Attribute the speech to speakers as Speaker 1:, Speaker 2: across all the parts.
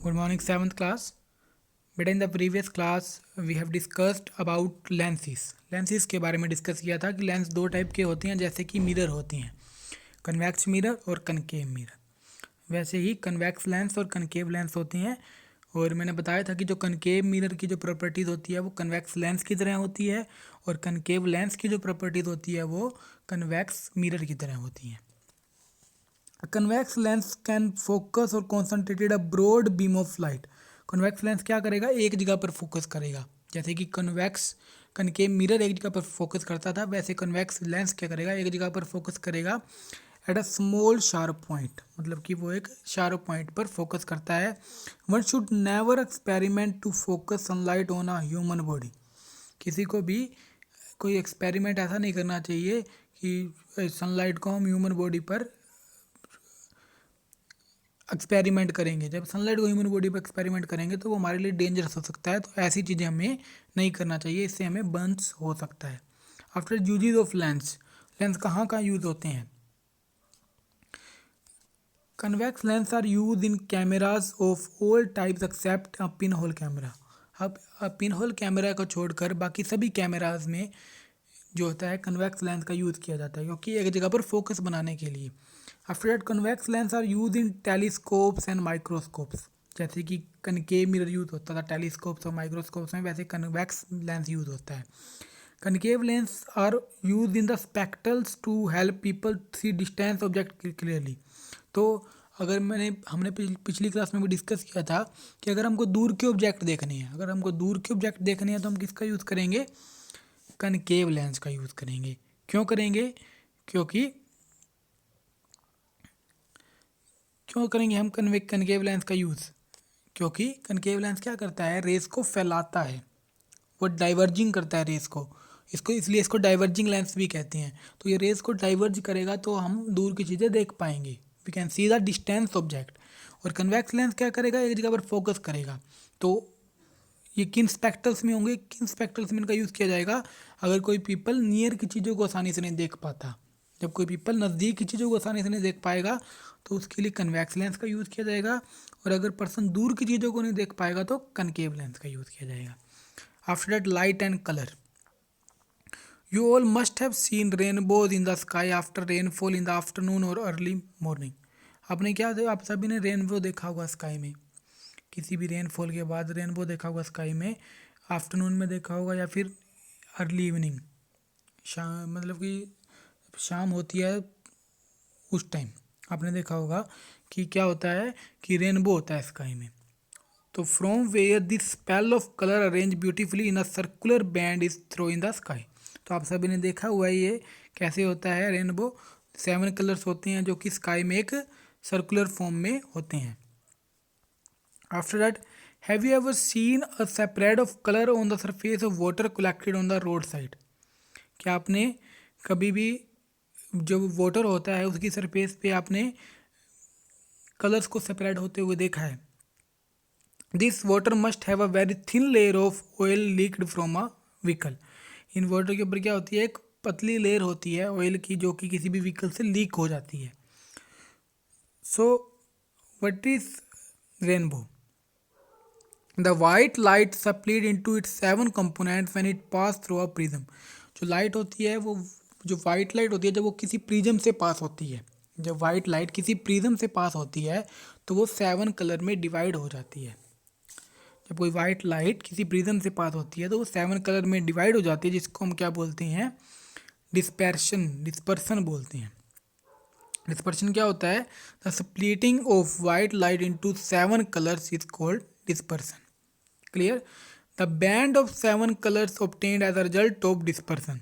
Speaker 1: Good morning, 7th class. बेटा in the previous class we have discussed about lenses. Lenses के बारे में discuss किया था कि लेंस दो टाइप के होते हैं, जैसे कि मिरर होती हैं, कन्वेक्स मिरर और कनकेव मिरर। वैसे ही कन्वेक्स लेंस और कनकेव लेंस होती हैं। और मैंने बताया था कि जो कनकेव मिरर की जो प्रॉपर्टीज़ होती है वो कन्वेक्स लेंस की तरह होती है, और कनकेव लेंस की जो प्रॉपर्टीज़ होती है वो कन्वेक्स मिरर की तरह होती हैं। A convex lens can focus और concentrated a broad beam of light। Convex lens क्या करेगा, एक जगह पर फोकस करेगा। जैसे कि कनकेव मिरर एक जगह पर फोकस करता था, वैसे कन्वेक्स लेंस क्या करेगा, एक जगह पर फोकस करेगा at a small sharp point, मतलब कि वो एक शार्प पॉइंट पर फोकस करता है। One should never experiment to focus sunlight on a human body. किसी को भी कोई एक्सपेरिमेंट ऐसा नहीं करना चाहिए कि सनलाइट को हम ह्यूमन बॉडी पर एक्सपेरिमेंट करेंगे। जब सनलाइट को ह्यूमन बॉडी पर एक्सपेरिमेंट करेंगे तो वो हमारे लिए डेंजरस हो सकता है, तो ऐसी चीज़ें हमें नहीं करना चाहिए, इससे हमें बर्न्स हो सकता है। After uses of lens, lens कहाँ कहाँ यूज़ होते हैं। Convex lens are use in cameras of all types except a pin hole camera. अब पिन होल कैमरा को छोड़कर बाकी सभी कैमराज में जो होता है कन्वेक्स लेंस का यूज़ किया जाता है, क्योंकि एक जगह पर फोकस बनाने के लिए। After that convex lens are use in telescopes and microscopes. जैसे कि कनकेव मिरर यूज़ होता था टेलीस्कोप्स और माइक्रोस्कोप्स में, वैसे कन्वेक्स लेंस यूज़ होता है। Concave lens are use in the spectacles to help people see distance object clearly. तो अगर हमने पिछली क्लास में भी डिस्कस किया था कि अगर हमको दूर के ऑब्जेक्ट देखने हैं, तो हम किसका यूज़ करेंगे, कनकेव लेंस का यूज़ करेंगे। क्यों करेंगे, क्योंकि क्यों करेंगे हम कनकेव लेंस का यूज़, क्योंकि कनकेव लेंस क्या करता है, रेस को फैलाता है, वो डाइवर्जिंग करता है रेस को, इसलिए इसको डाइवर्जिंग लेंस भी कहते हैं। तो ये रेस को डाइवर्ज करेगा तो हम दूर की चीज़ें देख पाएंगे, we can see the distance object. और कन्वेक्स लेंस क्या करेगा, एक जगह पर फोकस करेगा। तो ये किन स्पेक्ट्रल्स में होंगे, किन स्पेक्ट्रल्स में इनका यूज़ किया जाएगा, अगर कोई पीपल नियर की चीज़ों को आसानी से नहीं देख पाता। जब कोई पीपल नज़दीक की चीज़ों को आसानी से नहीं देख पाएगा तो उसके लिए कन्वेक्स लेंस का यूज़ किया जाएगा, और अगर पर्सन दूर की चीज़ों को नहीं देख पाएगा तो कनकेव लेंस का यूज़ किया जाएगा। After that light and colour, you all must have seen rainbows in the sky after rainfall in the afternoon और अर्ली मॉर्निंग। आपने क्या, आप सभी ने रेनबो देखा होगा स्काई में, किसी भी रेनफॉल के बाद रेनबो देखा होगा स्काई में, आफ्टरनून में देखा होगा या फिर अर्ली इवनिंग, शाम, मतलब कि शाम होती है उस टाइम आपने देखा होगा कि क्या होता है कि रेनबो होता है स्काई में। तो from where this spell of colour arrange beautifully in a circular band is throw in the sky. तो आप सभी ने देखा हुआ है ये कैसे होता है रेनबो। 7 कलर्स होते हैं जो कि स्काई में एक सर्कुलर फॉर्म में होते हैं। After that, have you ever seen a spread of colour on the surface of water collected on the road side. क्या आपने कभी भी जो वाटर होता है उसकी सरफेस पे आपने कलर्स को सेपरेट होते हुए देखा है। This water must have a very thin layer of oil leaked from a vehicle. In water के ऊपर क्या होती है, एक पतली लेयर होती है ऑयल की, जो कि किसी भी व्हीकल से लीक हो जाती है। So what is rainbow, the white light split into its 7 components when it pass through a prism. जो लाइट होती है वो, जो वाइट लाइट होती है जब वो किसी प्रिज्म से पास होती है, जब वाइट लाइट किसी प्रिज्म से पास होती है तो वो 7 कलर में डिवाइड हो जाती है। जब कोई वाइट लाइट किसी प्रिज्म से पास होती है तो वो 7 कलर में डिवाइड हो जाती है, जिसको हम क्या बोलते हैं, डिस्पर्सन बोलते हैं। डिस्पर्शन क्या होता है, the splitting of white light into 7 colours is called dispersion. Clear, the band of 7 colours obtained as a result of dispersion.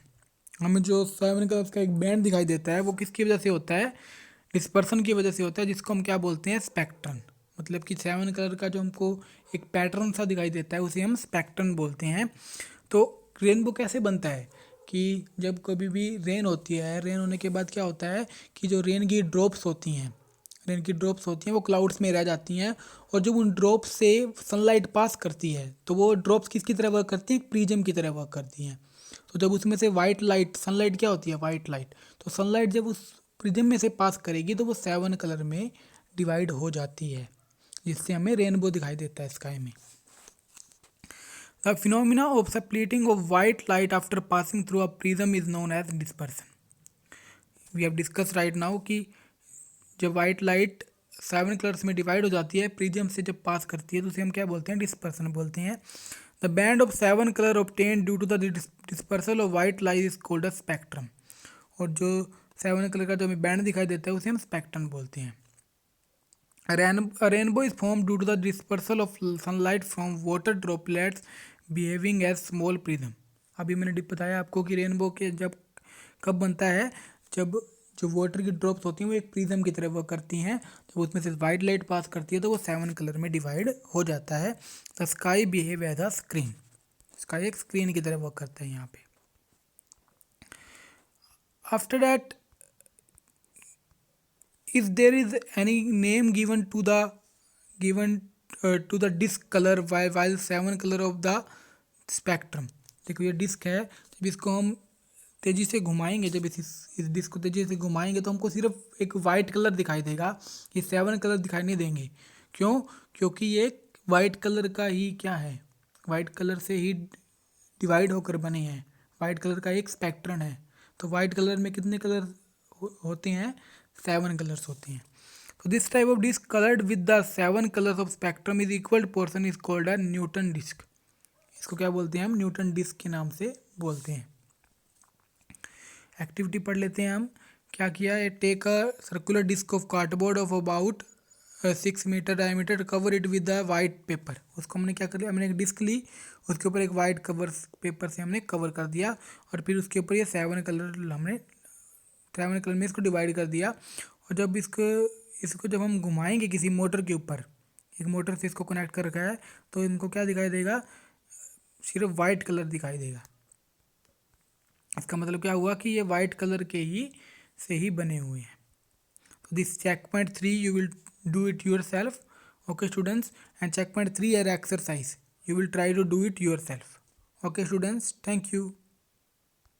Speaker 1: हमें जो 7 कलर्स का एक बैंड दिखाई देता है वो किसकी वजह से होता है, डिस्पर्सन की वजह से होता है, जिसको हम क्या बोलते हैं, स्पेक्ट्रम। मतलब कि 7 कलर का जो हमको एक पैटर्न सा दिखाई देता है उसे हम स्पेक्ट्रम बोलते हैं। तो रेनबो कैसे बनता है कि जब कभी भी रेन होती है, रेन होने के बाद क्या होता है कि जो रेन की ड्रॉप्स होती हैं वो क्लाउड्स में रह जाती हैं, और जब उन ड्रॉप्स से सनलाइट पास करती है तो वो ड्रॉप्स किसकी तरह वर्क करती हैं, एक प्रिज्म की तरह वर्क करती हैं। तो जब उसमें से वाइट लाइट, सनलाइट क्या होती है, वाइट लाइट, तो सनलाइट जब उस प्रिज्म में से पास करेगी तो वो 7 कलर में डिवाइड हो जाती है। जिससे हमें रेनबो दिखाई देता है स्काई में। The phenomena of splitting of white light after passing through a prism is known as dispersion. We have discuss right now कि जब वाइट लाइट 7 कलर्स में डिवाइड हो जाती है प्रिज्म से जब पास करती है तो उसे हम क्या बोलते हैं, डिस्पर्सन बोलते हैं। The band of 7 colour obtain due to the dispersal of white light is called a spectrum. और जो 7 कलर का जो हमें बैंड दिखाई देता है उसे हम स्पेक्ट्रम बोलते हैं। A rainbow is formed due to the dispersal of sunlight from water droplets behaving as small prism। अभी मैंने बताया आपको कि रेनबो के जब कब बनता है, जब जो वाटर की ड्रॉप्स होती हैं वो एक प्रिज्म की तरह वर्क करती हैं। जब उसमें से वाइट लाइट पास करती है तो वो 7 कलर में डिवाइड हो जाता है। The sky behave as a screen. Sky एक स्क्रीन की तरह वर्क करता है यहाँ पे। After that, if there is any name given to the disk color while 7 color of the spectrum। देखो ये डिस्क है, जब इसको हम तेज़ी से घुमाएंगे, जब इस डिस्क को तेज़ी से घुमाएंगे तो हमको सिर्फ एक वाइट कलर दिखाई देगा, ये 7 कलर दिखाई नहीं देंगे। क्यों? क्योंकि ये वाइट कलर का ही क्या है, वाइट कलर से ही डिवाइड होकर बने हैं। वाइट कलर का एक स्पेक्ट्रम है। तो वाइट कलर में कितने कलर होते हैं? 7 कलर्स होते हैं। तो this type of disc coloured with the 7 colours of spectrum is equal portion is called a Newton disc. इसको क्या बोलते हैं हम? न्यूटन डिस्क के नाम से बोलते हैं। एक्टिविटी पढ़ लेते हैं हम। क्या किया है? Take a circular disc of cardboard of about 6 metre diameter, cover it with the white paper. उसको हमने क्या कर लिया? हमने एक डिस्क ली, उसके ऊपर एक वाइट कवर पेपर से हमने कवर कर दिया और फिर उसके ऊपर ये 7 कलर हमने 7 कलर में इसको डिवाइड कर दिया। और जब इसको जब हम घुमाएंगे किसी मोटर के ऊपर, एक मोटर से इसको कनेक्ट कर रखा है, तो इनको क्या दिखाई देगा? सिर्फ वाइट कलर दिखाई देगा। इसका मतलब क्या हुआ कि ये वाइट कलर के ही से ही बने हुए हैं। तो this checkpoint 3 you will do it yourself, okay students, and checkpoint 3 are exercise, you will try to do it yourself, okay students, thank you।